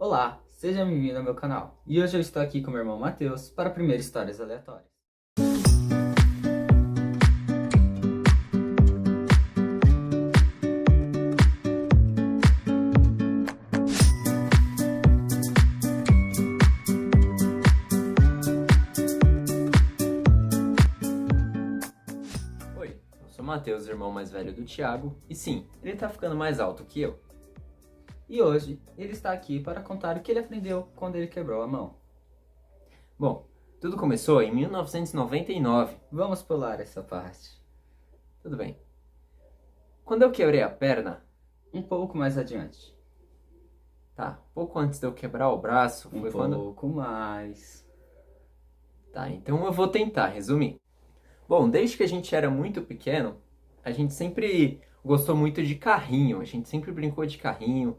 Olá, seja bem-vindo ao meu canal. E hoje eu estou aqui com meu irmão Matheus para a primeira Histórias Aleatórias. Oi, eu sou o Matheus, irmão mais velho do Thiago, e sim, ele tá ficando mais alto que eu. E hoje ele está aqui para contar o que ele aprendeu quando ele quebrou a mão. Bom, tudo começou em 1999. Vamos pular essa parte. Tudo bem. Quando eu quebrei a perna, Um pouco mais adiante. tá, pouco antes de eu quebrar o braço, Um foi quando... pouco mais. Tá, então eu vou tentar resumir. Bom, desde que a gente era muito pequeno, a gente sempre gostou muito de carrinho, a gente sempre brincou de carrinho.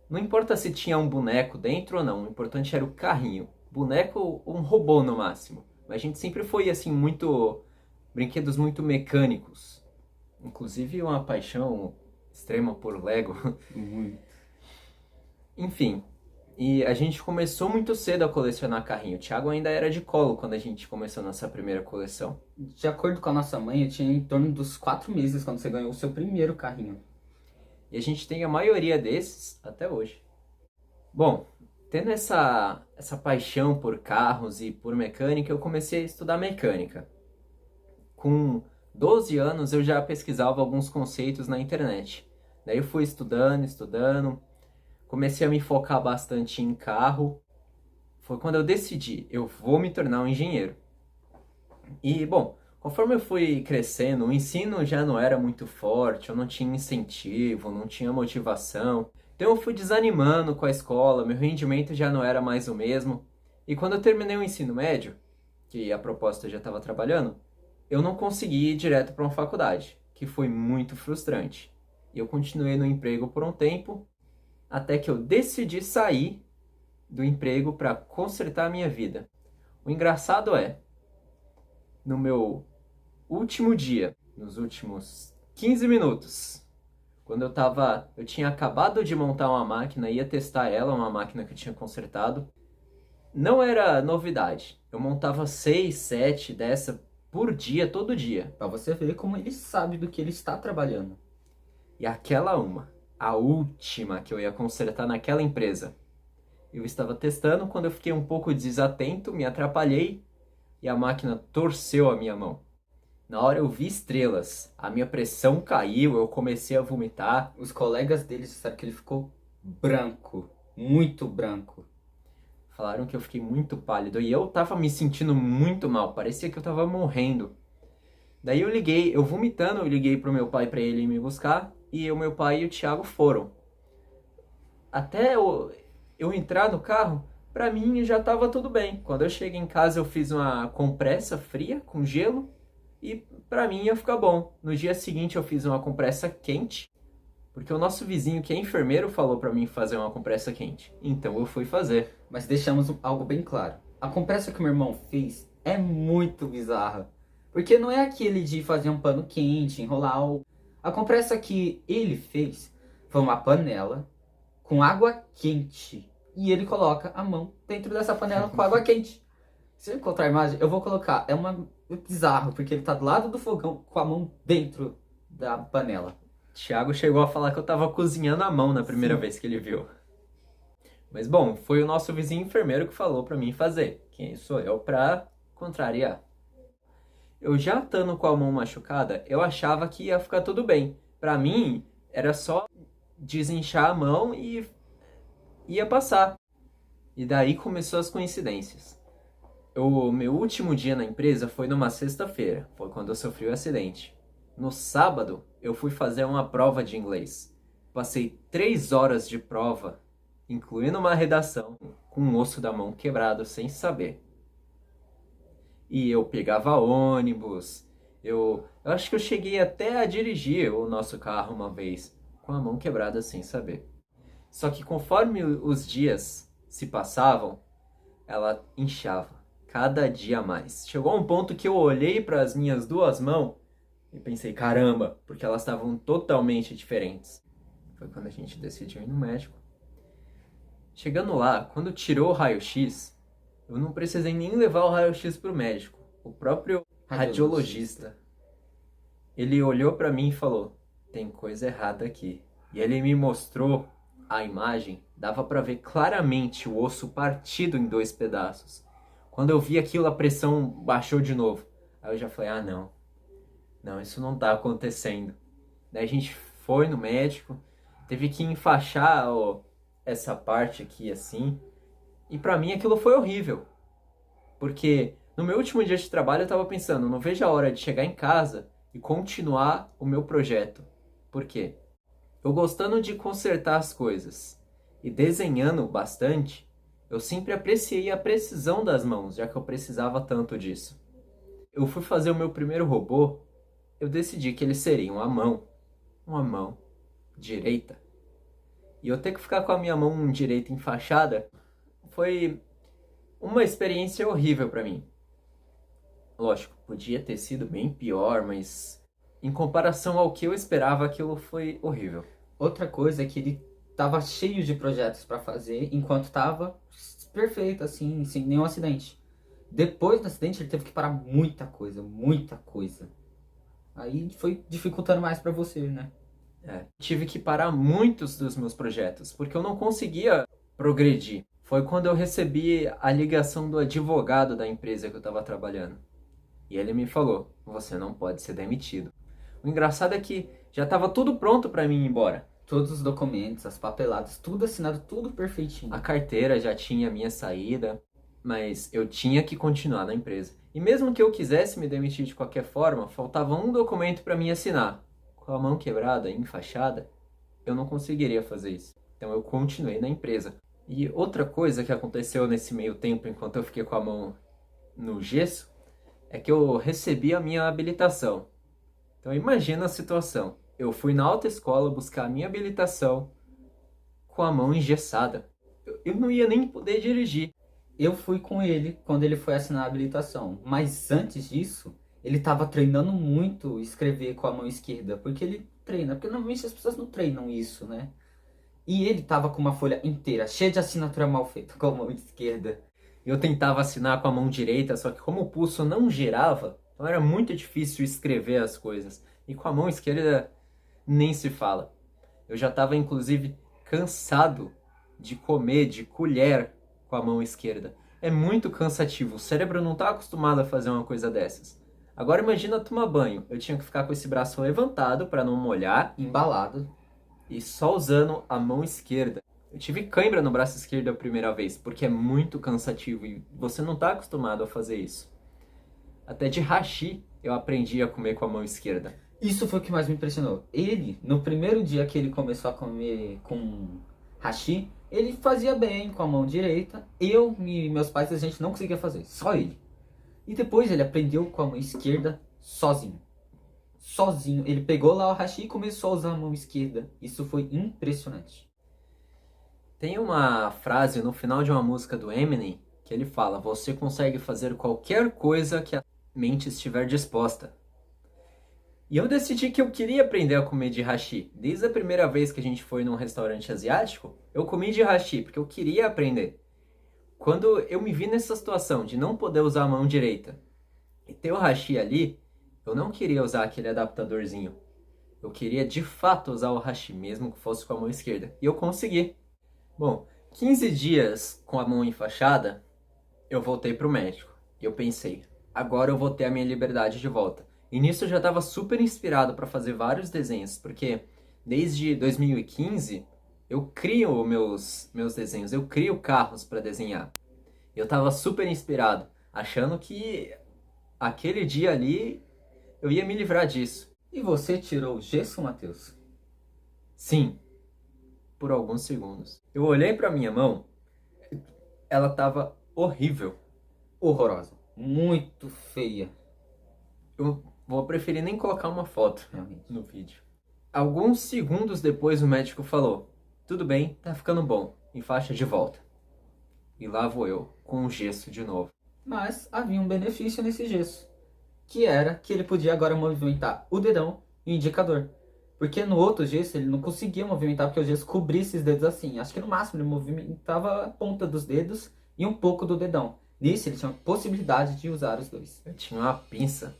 Não importa se tinha um boneco dentro ou não, o importante era o carrinho. Boneco ou um robô no máximo. Mas a gente sempre foi assim, muito... brinquedos muito mecânicos. Inclusive uma paixão extrema por Lego. Muito. Enfim, e a gente começou muito cedo a colecionar carrinho. O Thiago ainda era de colo quando a gente começou a nossa primeira coleção. De acordo com a nossa mãe, eu tinha em torno dos 4 meses quando você ganhou o seu primeiro carrinho. E a gente tem a maioria desses até hoje. Bom, tendo essa paixão por carros e por mecânica, eu comecei a estudar mecânica. Com 12 anos eu já pesquisava alguns conceitos na internet. Daí eu fui estudando, comecei a me focar bastante em carro. Foi quando eu decidi, eu vou me tornar um engenheiro. E, bom, conforme eu fui crescendo, o ensino já não era muito forte, eu não tinha incentivo, não tinha motivação. Então eu fui desanimando com a escola, meu rendimento já não era mais o mesmo. E quando eu terminei o ensino médio, que a proposta eu já estava trabalhando, eu não consegui ir direto para uma faculdade, que foi muito frustrante. E eu continuei no emprego por um tempo, até que eu decidi sair do emprego para consertar a minha vida. O engraçado é, no meu último dia, nos últimos 15 minutos, quando eu tinha acabado de montar uma máquina, ia testar ela, uma máquina que eu tinha consertado, não era novidade. Eu montava 6, 7 dessa por dia, todo dia. Pra você ver como ele sabe do que ele está trabalhando. E aquela a última que eu ia consertar naquela empresa, eu estava testando quando eu fiquei um pouco desatento, me atrapalhei e a máquina torceu a minha mão. Na hora eu vi estrelas, a minha pressão caiu, eu comecei a vomitar. Os colegas dele disseram que ele ficou branco, muito branco. Falaram que eu fiquei muito pálido e eu tava me sentindo muito mal, parecia que eu tava morrendo. Daí eu vomitando, eu liguei pro meu pai pra ele ir me buscar e o meu pai e o Thiago foram. Até eu entrar no carro, pra mim já tava tudo bem. Quando eu cheguei em casa eu fiz uma compressa fria com gelo e pra mim ia ficar bom. No dia seguinte eu fiz uma compressa quente, porque o nosso vizinho que é enfermeiro falou pra mim fazer uma compressa quente. Então eu fui fazer. Mas deixamos algo bem claro. A compressa que o meu irmão fez é muito bizarra. Porque não é aquele de fazer um pano quente, enrolar o... A compressa que ele fez foi uma panela com água quente. E ele coloca a mão dentro dessa panela com água quente. Se eu encontrar a imagem, eu vou colocar. É bizarro, porque ele tá do lado do fogão com a mão dentro da panela. Thiago chegou a falar que eu tava cozinhando à mão na primeira Sim. vez que ele viu. Mas bom, foi o nosso vizinho enfermeiro que falou pra mim fazer. Quem sou eu pra contrariar? Eu já estando com a mão machucada, eu achava que ia ficar tudo bem. Pra mim, era só desinchar a mão e ia passar. E daí começou as coincidências. O meu último dia na empresa foi numa sexta-feira, foi quando eu sofri o acidente. No sábado, eu fui fazer uma prova de inglês. Passei 3 horas de prova, incluindo uma redação, com o osso da mão quebrado sem saber. E eu pegava ônibus, eu acho que eu cheguei até a dirigir o nosso carro uma vez, com a mão quebrada sem saber. Só que conforme os dias se passavam, ela inchava, cada dia mais. Chegou a um ponto que eu olhei para as minhas duas mãos e pensei, caramba, porque elas estavam totalmente diferentes. Foi quando a gente decidiu ir no médico. Chegando lá, quando tirou o raio-x, eu não precisei nem levar o raio-x pro médico. O próprio radiologista, ele olhou pra mim e falou: tem coisa errada aqui. E ele me mostrou a imagem, dava pra ver claramente o osso partido em 2 pedaços. Quando eu vi aquilo, a pressão baixou de novo. Aí eu já falei: ah, não, isso não tá acontecendo. Daí a gente foi no médico, teve que enfaixar essa parte aqui assim. E pra mim aquilo foi horrível. Porque no meu último dia de trabalho eu tava pensando, não vejo a hora de chegar em casa e continuar o meu projeto. Por quê? Eu gostando de consertar as coisas e desenhando bastante, eu sempre apreciei a precisão das mãos, já que eu precisava tanto disso. Eu fui fazer o meu primeiro robô, eu decidi que ele seria uma mão direita. E eu ter que ficar com a minha mão direita enfaixada foi uma experiência horrível pra mim. Lógico, podia ter sido bem pior, mas em comparação ao que eu esperava, aquilo foi horrível. Outra coisa é que ele tava cheio de projetos para fazer, enquanto tava perfeito, assim, sem nenhum acidente. Depois do acidente, ele teve que parar muita coisa, muita coisa. Aí foi dificultando mais para você, né? Tive que parar muitos dos meus projetos, porque eu não conseguia progredir. Foi quando eu recebi a ligação do advogado da empresa que eu estava trabalhando. E ele me falou: você não pode ser demitido. O engraçado é que já estava tudo pronto para mim ir embora. Todos os documentos, as papeladas, tudo assinado, tudo perfeitinho. A carteira já tinha a minha saída, mas eu tinha que continuar na empresa. E mesmo que eu quisesse me demitir de qualquer forma, faltava um documento para mim assinar. Com a mão quebrada, enfaixada, eu não conseguiria fazer isso. Então eu continuei na empresa. E outra coisa que aconteceu nesse meio tempo, enquanto eu fiquei com a mão no gesso, é que eu recebi a minha habilitação. Então imagina a situação. Eu fui na autoescola buscar a minha habilitação com a mão engessada. Eu não ia nem poder dirigir. Eu fui com ele quando ele foi assinar a habilitação. Mas antes disso, ele estava treinando muito escrever com a mão esquerda. Porque ele treina. Porque normalmente as pessoas não treinam isso, né? E ele estava com uma folha inteira, cheia de assinatura mal feita com a mão esquerda. Eu tentava assinar com a mão direita, só que como o pulso não girava, então era muito difícil escrever as coisas. E com a mão esquerda nem se fala. Eu já estava inclusive cansado de comer de colher com a mão esquerda. É muito cansativo, o cérebro não está acostumado a fazer uma coisa dessas. Agora imagina tomar banho. Eu tinha que ficar com esse braço levantado para não molhar, Embalado. e só usando a mão esquerda. Eu tive cãibra no braço esquerdo a primeira vez, porque é muito cansativo e você não está acostumado a fazer isso. Até de hashi eu aprendi a comer com a mão esquerda. Isso foi o que mais me impressionou. Ele, no primeiro dia que ele começou a comer com hashi, ele fazia bem com a mão direita. Eu e meus pais, a gente não conseguia fazer, só ele. E depois ele aprendeu com a mão esquerda sozinho. Sozinho. Ele pegou lá o hashi e começou a usar a mão esquerda. Isso foi impressionante. Tem uma frase no final de uma música do Eminem que ele fala: você consegue fazer qualquer coisa que a mente estiver disposta. E eu decidi que eu queria aprender a comer de hashi. Desde a primeira vez que a gente foi num restaurante asiático, eu comi de hashi, porque eu queria aprender. Quando eu me vi nessa situação de não poder usar a mão direita e ter o hashi ali, eu não queria usar aquele adaptadorzinho. Eu queria de fato usar o hashi, mesmo que fosse com a mão esquerda. E eu consegui. Bom, 15 dias com a mão enfaixada, eu voltei pro médico. E eu pensei, agora eu vou ter a minha liberdade de volta. E nisso eu já estava super inspirado para fazer vários desenhos, porque desde 2015 eu crio meus desenhos, eu crio carros para desenhar. Eu estava super inspirado, achando que aquele dia ali eu ia me livrar disso. E você tirou o gesso, Matheus? Sim, por alguns segundos. Eu olhei para minha mão, ela estava horrível. Horrorosa. Muito feia. Eu vou preferir nem colocar uma foto Realmente. no vídeo. Alguns segundos depois o médico falou: tudo bem, tá ficando bom, enfaixa de volta. E lá vou eu, com o gesso de novo. Mas havia um benefício nesse gesso, que era que ele podia agora movimentar o dedão e o indicador. Porque no outro gesso ele não conseguia movimentar porque o gesso cobria esses dedos assim. Acho que no máximo ele movimentava a ponta dos dedos e um pouco do dedão. Nisso ele tinha a possibilidade de usar os dois. Eu tinha uma pinça.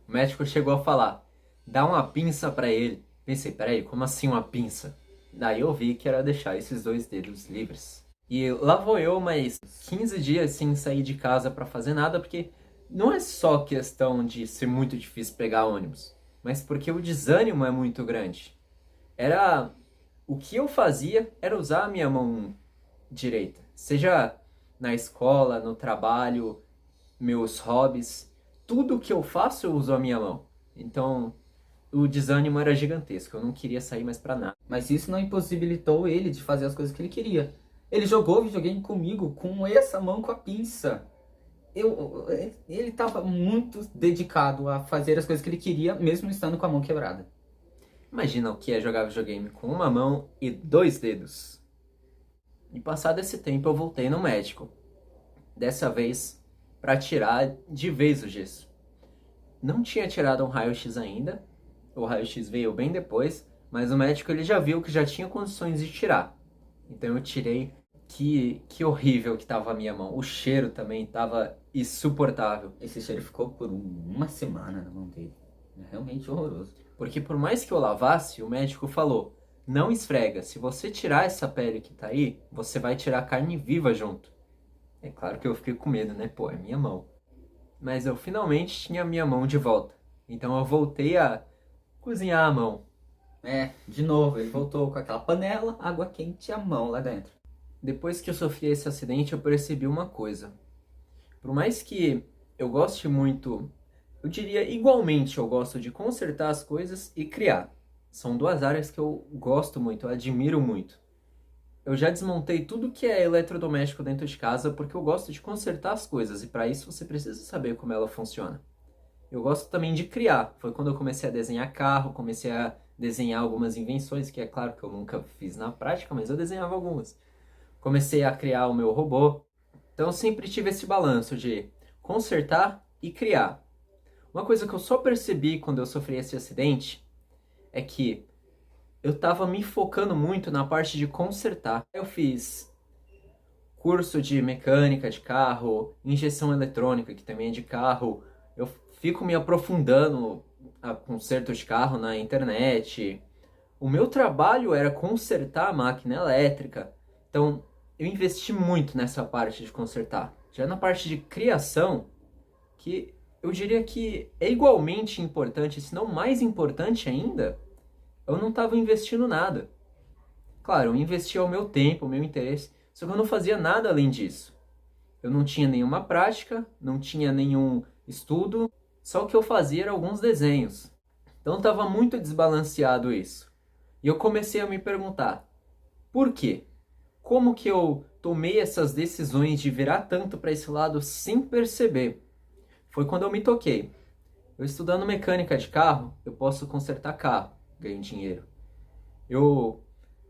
O médico chegou a falar, dá uma pinça pra ele. Pensei, peraí, como assim uma pinça? Daí eu vi que era deixar esses dois dedos livres. E lá vou eu mais 15 dias sem sair de casa pra fazer nada, porque não é só questão de ser muito difícil pegar ônibus, mas porque o desânimo é muito grande. Era o que eu fazia era usar a minha mão direita, seja na escola, no trabalho, meus hobbies, tudo que eu faço eu uso a minha mão. Então, o desânimo era gigantesco, eu não queria sair mais pra nada. Mas isso não impossibilitou ele de fazer as coisas que ele queria. Ele jogou videogame comigo com essa mão com a pinça. Ele estava muito dedicado a fazer as coisas que ele queria, mesmo estando com a mão quebrada. Imagina o que é jogar videogame com uma mão e dois dedos. E passado esse tempo eu voltei no médico. Dessa vez para tirar de vez o gesso. Não tinha tirado um raio-x ainda. O raio-x veio bem depois, mas o médico ele já viu que já tinha condições de tirar. Então eu tirei. Que horrível que tava a minha mão. O cheiro também tava insuportável. Esse cheiro ficou por uma semana na mão dele. É realmente horroroso. Porque por mais que eu lavasse, o médico falou, não esfrega. Se você tirar essa pele que tá aí, você vai tirar a carne viva junto. É claro que eu fiquei com medo, né? Pô, é minha mão. Mas eu finalmente tinha a minha mão de volta. Então eu voltei a cozinhar a mão. De novo, ele voltou com aquela panela, água quente e a mão lá dentro. Depois que eu sofri esse acidente, eu percebi uma coisa. Por mais que eu goste muito, eu diria igualmente, eu gosto de consertar as coisas e criar. São duas áreas que eu gosto muito, eu admiro muito. Eu já desmontei tudo que é eletrodoméstico dentro de casa porque eu gosto de consertar as coisas e para isso você precisa saber como ela funciona. Eu gosto também de criar. Foi quando eu comecei a desenhar carro, comecei a desenhar algumas invenções, que é claro que eu nunca fiz na prática, mas eu desenhava algumas. Comecei a criar o meu robô. Então eu sempre tive esse balanço de consertar e criar. Uma coisa que eu só percebi quando eu sofri esse acidente é que eu estava me focando muito na parte de consertar. Eu fiz curso de mecânica de carro, injeção eletrônica, que também é de carro. Eu fico me aprofundando a conserto de carro na internet. O meu trabalho era consertar a máquina elétrica. Então, eu investi muito nessa parte de consertar. Já na parte de criação, que eu diria que é igualmente importante, se não mais importante ainda, eu não estava investindo nada. Claro, eu investia o meu tempo, o meu interesse, só que eu não fazia nada além disso. Eu não tinha nenhuma prática, não tinha nenhum estudo, só o que eu fazia era alguns desenhos. Então estava muito desbalanceado isso. E eu comecei a me perguntar, por quê? Como que eu tomei essas decisões de virar tanto para esse lado sem perceber? Foi quando eu me toquei. Eu estudando mecânica de carro, eu posso consertar carro, ganho dinheiro. Eu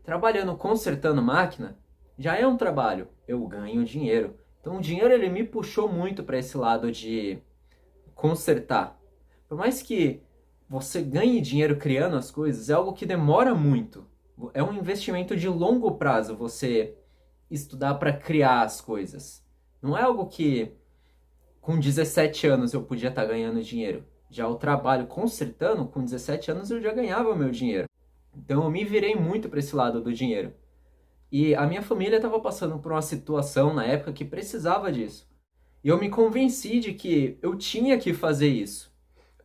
trabalhando consertando máquina, já é um trabalho, eu ganho dinheiro. Então o dinheiro ele me puxou muito para esse lado de consertar. Por mais que você ganhe dinheiro criando as coisas, é algo que demora muito. É um investimento de longo prazo você estudar para criar as coisas. Não é algo que com 17 anos eu podia estar ganhando dinheiro. Já o trabalho consertando, com 17 anos eu já ganhava o meu dinheiro. Então eu me virei muito para esse lado do dinheiro. E a minha família estava passando por uma situação na época que precisava disso. E eu me convenci de que eu tinha que fazer isso.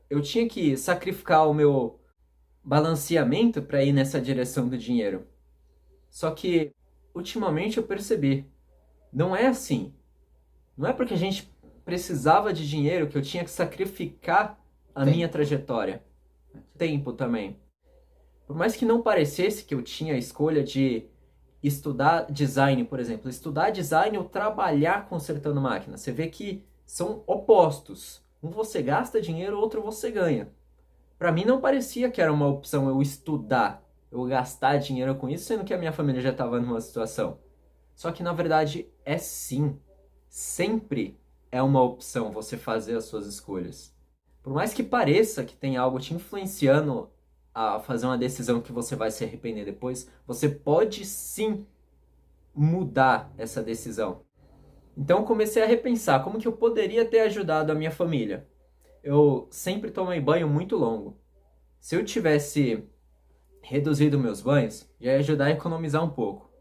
Eu tinha que sacrificar o meu balanceamento para ir nessa direção do dinheiro. Só que ultimamente eu percebi, não é assim. Não é porque a gente precisava de dinheiro que eu tinha que sacrificar a minha trajetória. Tempo também. Por mais que não parecesse que eu tinha a escolha de estudar design, por exemplo. Estudar design ou trabalhar consertando máquina. Você vê que são opostos. Um você gasta dinheiro, outro você ganha. Para mim não parecia que era uma opção eu estudar, eu gastar dinheiro com isso, sendo que a minha família já estava numa situação. Só que na verdade é sim. Sempre é uma opção você fazer as suas escolhas. Por mais que pareça que tem algo te influenciando a fazer uma decisão que você vai se arrepender depois, você pode sim mudar essa decisão. Então eu comecei a repensar como que eu poderia ter ajudado a minha família. Eu sempre tomei banho muito longo. Se eu tivesse reduzido meus banhos, já ia ajudar a economizar um pouco.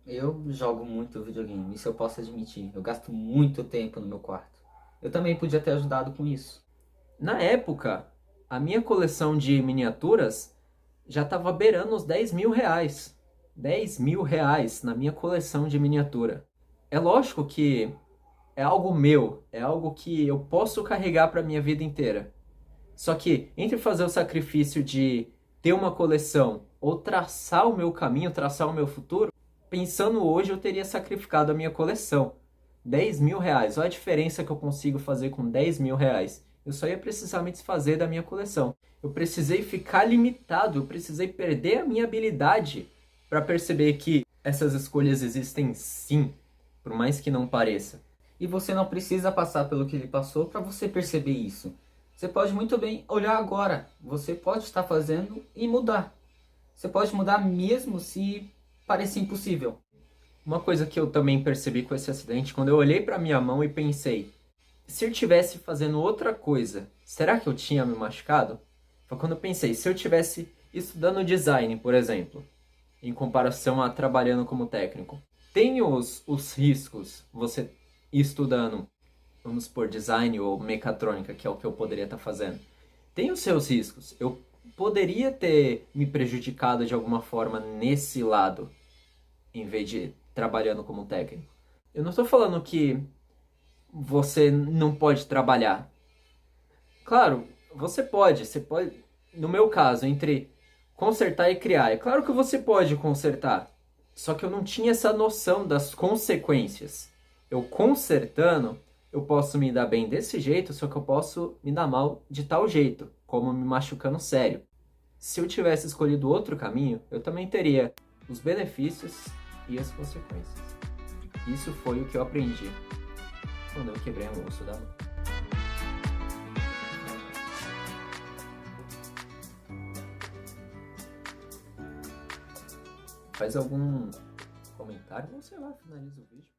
Eu jogo muito videogame, isso eu posso admitir. Eu gasto muito tempo no meu quarto. Eu também podia ter ajudado com isso. Na época, a minha coleção de miniaturas já estava beirando os 10 mil reais. 10 mil reais na minha coleção de miniatura. É lógico que é algo meu, é algo que eu posso carregar para minha vida inteira. Só que entre fazer o sacrifício de ter uma coleção ou traçar o meu caminho, traçar o meu futuro, pensando hoje eu teria sacrificado a minha coleção. 10 mil reais, olha a diferença que eu consigo fazer com 10 mil reais. Eu só ia precisar me desfazer da minha coleção. Eu precisei ficar limitado, eu precisei perder a minha habilidade para perceber que essas escolhas existem sim, por mais que não pareça. E você não precisa passar pelo que ele passou para você perceber isso. Você pode muito bem olhar agora. Você pode estar fazendo e mudar. Você pode mudar mesmo se parecer impossível. Uma coisa que eu também percebi com esse acidente, quando eu olhei para minha mão e pensei, se eu estivesse fazendo outra coisa, será que eu tinha me machucado? Foi quando eu pensei, se eu estivesse estudando design, por exemplo, em comparação a trabalhando como técnico. Tem os riscos, você estudando, vamos supor, design ou mecatrônica, que é o que eu poderia estar fazendo. Tem os seus riscos. Eu poderia ter me prejudicado de alguma forma nesse lado, em vez de trabalhando como técnico. Eu não estou falando que você não pode trabalhar. Claro, você pode. No meu caso, entre consertar e criar, é claro que você pode consertar. Só que eu não tinha essa noção das consequências. Eu consertando, eu posso me dar bem desse jeito, só que eu posso me dar mal de tal jeito, como me machucando sério. Se eu tivesse escolhido outro caminho, eu também teria os benefícios e as consequências. Isso foi o que eu aprendi quando eu quebrei o osso da mão. Faz algum comentário ou sei lá, finaliza o vídeo.